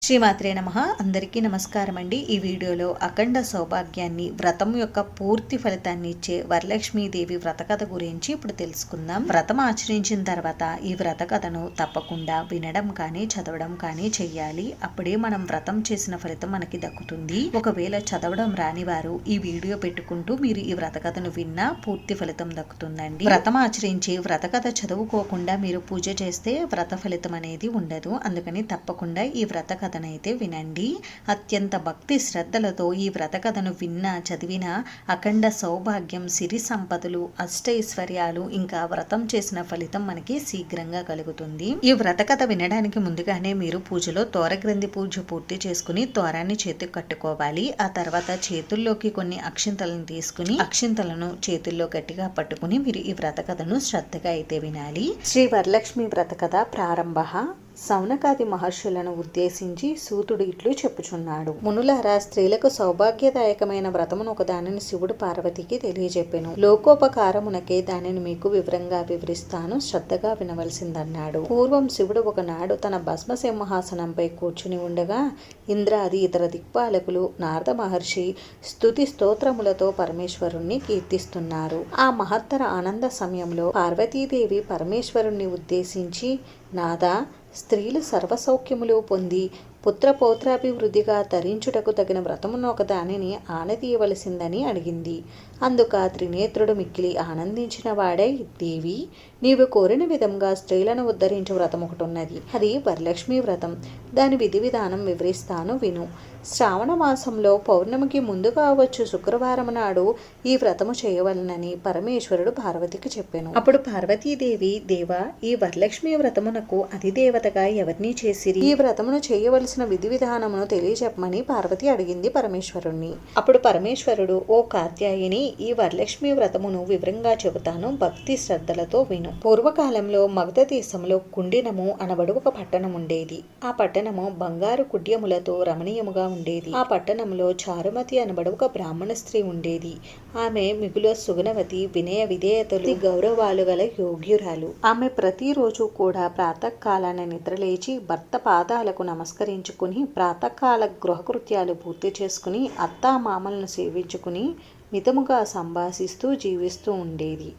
శ్రీమాత్రే నమః. అందరికీ నమస్కారం అండి. ఈ వీడియోలో అఖండ సౌభాగ్యాన్ని, వ్రతం యొక్క పూర్తి ఫలితాన్ని ఇచ్చే వరలక్ష్మీదేవి వ్రత కథ గురించి ఇప్పుడు తెలుసుకుందాం. వ్రతం ఆచరించిన తర్వాత ఈ వ్రత కథను తప్పకుండా వినడం కానీ చదవడం కానీ చెయ్యాలి. అప్పుడే మనం వ్రతం చేసిన ఫలితం మనకి దక్కుతుంది. ఒకవేళ చదవడం రాని వారు ఈ వీడియో పెట్టుకుంటూ మీరు ఈ వ్రత కథను విన్నా పూర్తి ఫలితం దక్కుతుందండి. వ్రతం ఆచరించి వ్రత కథ చదువుకోకుండా మీరు పూజ చేస్తే వ్రత ఫలితం అనేది ఉండదు. అందుకని తప్పకుండా ఈ వ్రత కథనైతే వినండి. అత్యంత భక్తి శ్రద్ధలతో ఈ వ్రత కథను విన్నా చదివినా అఖండ సౌభాగ్యం, సిరి సంపదలు, అష్టైశ్వర్యాలు, ఇంకా వ్రతం చేసిన ఫలితం మనకి శీఘ్రంగా కలుగుతుంది. ఈ వ్రత కథ వినడానికి ముందుగానే మీరు పూజలో తోరగ్రంథి పూజ పూర్తి చేసుకుని తోరాన్ని చేతికి కట్టుకోవాలి. ఆ తర్వాత చేతుల్లోకి కొన్ని అక్షింతలను తీసుకుని అక్షింతలను చేతుల్లో గట్టిగా పట్టుకుని మీరు ఈ వ్రత కథను శ్రద్ధగా అయితే వినాలి. శ్రీ వరలక్ష్మి వ్రత కథ ప్రారంభ. సౌనకాది మహర్షులను ఉద్దేశించి సూతుడు ఇట్లు చెప్పుచున్నాడు. మునులారా, స్త్రీలకు సౌభాగ్యదాయకమైన వ్రతమును ఒక దానిని శివుడు పార్వతికి తెలియజెప్పెను. లోకోపకారమునకే దానిని మీకు వివరంగా వివరిస్తాను, శ్రద్ధగా వినవలసిందన్నాడు. పూర్వం శివుడు ఒకనాడు తన భస్మ సింహాసనంపై కూర్చుని ఉండగా ఇంద్రాది ఇతర దిక్పాలకులు, నారద మహర్షి స్తుతి స్తోత్రములతో పరమేశ్వరుణ్ణి కీర్తిస్తున్నారు. ఆ మహత్తర ఆనంద సమయంలో పార్వతీదేవి పరమేశ్వరుణ్ణి ఉద్దేశించి, నాదా, స్త్రీలు సర్వసౌఖ్యములు పొంది పుత్రపౌత్రాభివృద్ధిగా తరించుటకు తగిన వ్రతమును ఒక దానిని ఆనతీయవలసిందని అడిగింది. అందుక త్రినేత్రుడు మిక్కిలి ఆనందించిన వాడై, దేవి, నీవు కోరిన విధంగా స్త్రీలను ఉద్ధరించే వ్రతం ఒకటి ఉన్నది. అది వరలక్ష్మి వ్రతం. దాని విధి విధానం వివరిస్తాను, విను. శ్రావణ మాసంలో పౌర్ణమికి ముందుగా వచ్చు శుక్రవారం నాడు ఈ వ్రతము చేయవలనని పరమేశ్వరుడు పార్వతికి చెప్పెను. అప్పుడు పార్వతీదేవి, దేవా, ఈ వరలక్ష్మి వ్రతమునకు అధిదేవతగా ఎవరిని చేసిరి? ఈ వ్రతమును చేయవలసిన విధి విధానమును తెలియజెప్పమని పార్వతి అడిగింది పరమేశ్వరుణ్ణి. అప్పుడు పరమేశ్వరుడు, ఓ కాత్యాయిని, ఈ వరలక్ష్మి వ్రతమును వివరంగా చెబుతాను, భక్తి శ్రద్ధలతో విను. పూర్వకాలంలో మగధ దేశంలో కుండినము అనబడు ఒక పట్టణం ఉండేది. ఆ పట్టణము బంగారు కుడ్యములతో రమణీయముగా ఉండేది. ఆ పట్టణంలో చారుమతి అనబడు ఒక బ్రాహ్మణ స్త్రీ ఉండేది. ఆమె మిగుల సుగుణవతి, వినయ విధేయతలు, గౌరవాలు గల యోగ్యురాలు. ఆమె ప్రతిరోజు కూడా ప్రాతకాలాన నిద్రలేచి భర్త పాదాలకు నమస్కరించుకుని ప్రాతకాల గృహకృత్యాలు పూర్తి చేసుకుని అత్తామామలను సేవించుకుని మితముగా సంభాషిస్తూ జీవిస్తూ ఉండేది.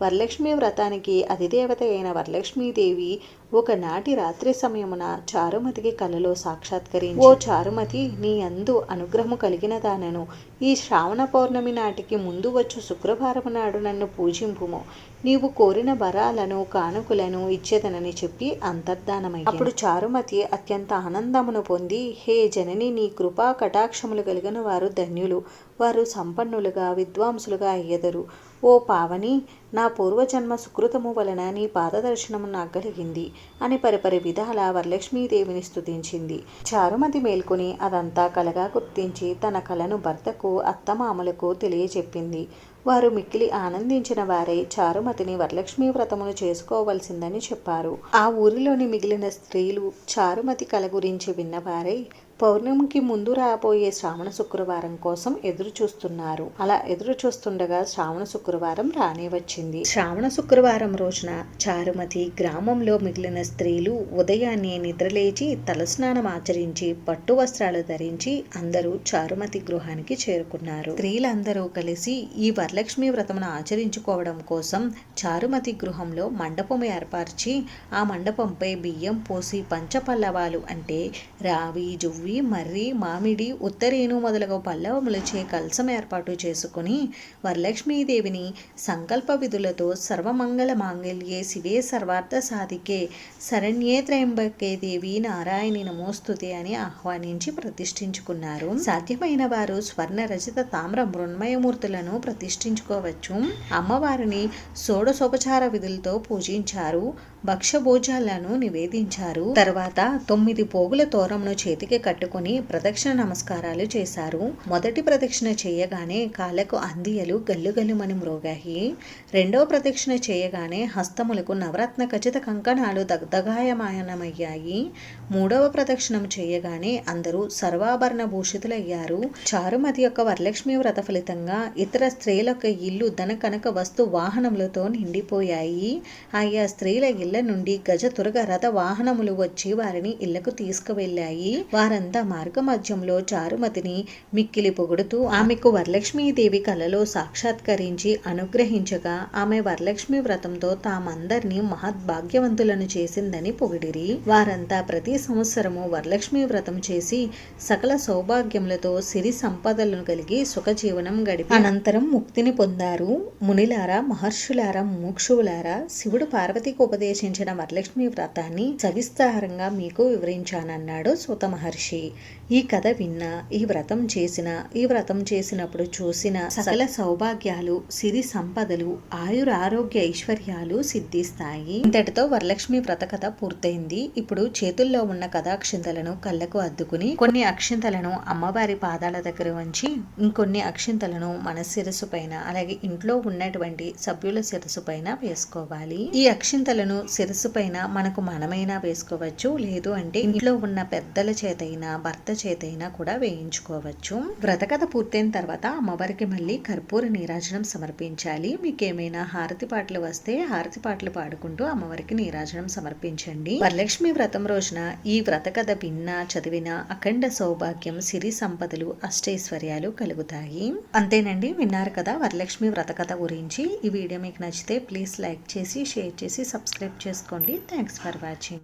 వరలక్ష్మి వ్రతానికి అధిదేవత అయిన వరలక్ష్మీదేవి ఒకనాటి రాత్రి సమయమున చారుమతికి కలలో సాక్షాత్కరించి, ఓ చారుమతి, నీ అందు అనుగ్రహము కలిగిన దానను, ఈ శ్రావణ పౌర్ణమి నాటికి ముందు వచ్చు శుక్రవారము నాడు నన్ను పూజింపుము. నీవు కోరిన వరాలను కానుకలను ఇచ్చేదనని చెప్పి అంతర్ధానమయ్యింది. అప్పుడు చారుమతి అత్యంత ఆనందమును పొంది, హే జనని, నీ కృపా కటాక్షములు కలిగిన వారు ధన్యులు. వారు సంపన్నులుగా విద్వాంసులుగా అయ్యెదరు. ఓ పావని, నా పూర్వజన్మ సుకృతము వలన నీ పాదదర్శనము నాకు కలిగింది అని పరిపరి విధాల వరలక్ష్మీదేవిని స్తుతించింది. చారుమతి మేల్కొని అదంతా కలగా గుర్తించి తన కలను భర్తకు, అత్తమామలకు తెలియచెప్పింది. వారు మిక్కిలి ఆనందించిన వారై చారుమతిని వరలక్ష్మీ వ్రతమును చేసుకోవలసిందని చెప్పారు. ఆ ఊరిలోని మిగిలిన స్త్రీలు చారుమతి కల గురించి విన్నవారై పౌర్ణమికి ముందు రాబోయే శ్రావణ శుక్రవారం కోసం ఎదురు చూస్తున్నారు. అలా ఎదురు చూస్తుండగా శ్రావణ శుక్రవారం రానే వచ్చింది. శ్రావణ శుక్రవారం రోజున చారుమతి గ్రామంలో మిగిలిన స్త్రీలు ఉదయాన్నే నిద్రలేచి తలస్నానం ఆచరించి పట్టు వస్త్రాలు ధరించి అందరూ చారుమతి గృహానికి చేరుకున్నారు. స్త్రీలందరూ కలిసి ఈ వరలక్ష్మి వ్రతమును ఆచరించుకోవడం కోసం చారుమతి గృహంలో మండపం ఏర్పరిచి ఆ మండపంపై బియ్యం పోసి పంచపల్లవాలు అంటే రావి, జువ్వి, మర్రి, మామిడి, ఉత్తరేను మొదలగు పల్లవములచే కలసం ఏర్పాటు చేసుకుని వరలక్ష్మీదేవిని సంకల్ప విధులతో సర్వమంగళ మాంగళ్యే శివే సర్వార్థ సాధికే శరణ్యే త్రయంబకే దేవి నారాయణి నమోస్తుతే అని ఆహ్వానించి ప్రతిష్ఠించుకున్నారు. సాధ్యమైన వారు స్వర్ణ రచిత తామ్ర మృణ్మయమూర్తులను ప్రతిష్ఠించుకోవచ్చు. అమ్మవారిని షోడశోపచార విధులతో పూజించారు. భక్ష్యభోజాలను నివేదించారు. తర్వాత 9 పోగుల తోరమును చేతికి కట్టుకుని ప్రదక్షిణ నమస్కారాలు చేశారు. మొదటి ప్రదక్షిణ చేయగానే కాళ్ళకు అందియలు గల్లుగల్లుమని మ్రోగాయి. రెండవ ప్రదక్షిణ చేయగానే హస్తములకు నవరత్న ఖచ్చిత కంకణాలు దగ్ధగాయమానమయ్యాయి. మూడవ ప్రదక్షిణం చేయగానే అందరూ సర్వాభరణ భూషితులయ్యారు. చారుమతి యొక్క వరలక్ష్మి వ్రత ఫలితంగా ఇతర స్త్రీల స్త్రీలొక ఇల్లు ధన కనక వస్తు వాహనములతో నిండిపోయాయి. ఆయా స్త్రీల ఇళ్ల నుండి గజ తురగ రథ వాహనములు వచ్చి వారిని ఇళ్లకు తీసుకువెళ్ళాయి. వారంతా మార్గ మధ్యంలో చారుమతిని మిక్కిలి పొగుడుతూ ఆమెకు వరలక్ష్మీదేవి కలలో సాక్షాత్కరించి అనుగ్రహించగా ఆమె వరలక్ష్మి వ్రతంతో తామందరినీ మహద్భాగ్యవంతులను చేసిందని పొగిడిరి. వారంతా ప్రతి సంవత్సరము వరలక్ష్మి వ్రతం చేసి సకల సౌభాగ్యములతో సిరి సంపదలను కలిగి సుఖజీవనం గడిపి అనంతరం ముక్తిని పొందారు. మునిలారా, మహర్షులారా, మోక్షులారా, శివుడు పార్వతికి ఉపదేశించిన వరలక్ష్మి వ్రతాన్ని సవిస్తారంగా మీకు వివరించానన్నాడు సూత మహర్షి. ఈ కథ విన్నా, ఈ వ్రతం చేసినప్పుడు చూసిన సకల సౌభాగ్యాలు, సిరి సంపదలు, ఆయురారోగ్య ఐశ్వర్యాలు సిద్ధిస్తాయి. ఇంతటితో వరలక్ష్మి వ్రత కథ పూర్తయింది. ఇప్పుడు చేతుల్లో ఉన్న కథాక్షింతలను కళ్ళకు అద్దుకుని కొన్ని అక్షింతలను అమ్మవారి పాదాల దగ్గర ఉంచి ఇంకొన్ని అక్షింతలను మన శిరస్సు పైన, అలాగే ఇంట్లో ఉన్నటువంటి సభ్యుల శిరస్సు పైన వేసుకోవాలి. ఈ అక్షింతలను శిరస్సు పైన మనమైనా వేసుకోవచ్చు, లేదు అంటే ఇంట్లో ఉన్న పెద్దల చేతైనా భర్త చేతైనా కూడా వేయించుకోవచ్చు. వ్రత కథ పూర్తయిన తర్వాత అమ్మవారికి మళ్ళీ కర్పూర నీరాజనం సమర్పించాలి. మీకు ఏమైనా హారతి పాటలు వస్తే హారతి పాటలు పాడుకుంటూ అమ్మవారికి నీరాజనం సమర్పించండి. వరలక్ష్మి వ్రతం రోజున ఈ వ్రత కథ విన్నా, చదివినా అఖండ సౌభాగ్యం, సిరి సంపదలు, అష్టైశ్వర్యాలు కలుగుతాయి. అంతేనండి, విన్నారు కదా వరలక్ష్మి వ్రత కథ గురించి. ఈ వీడియో మీకు నచ్చితే ప్లీజ్ లైక్ చేసి, షేర్ చేసి, సబ్స్క్రైబ్ చేసుకోండి. Thanks for watching.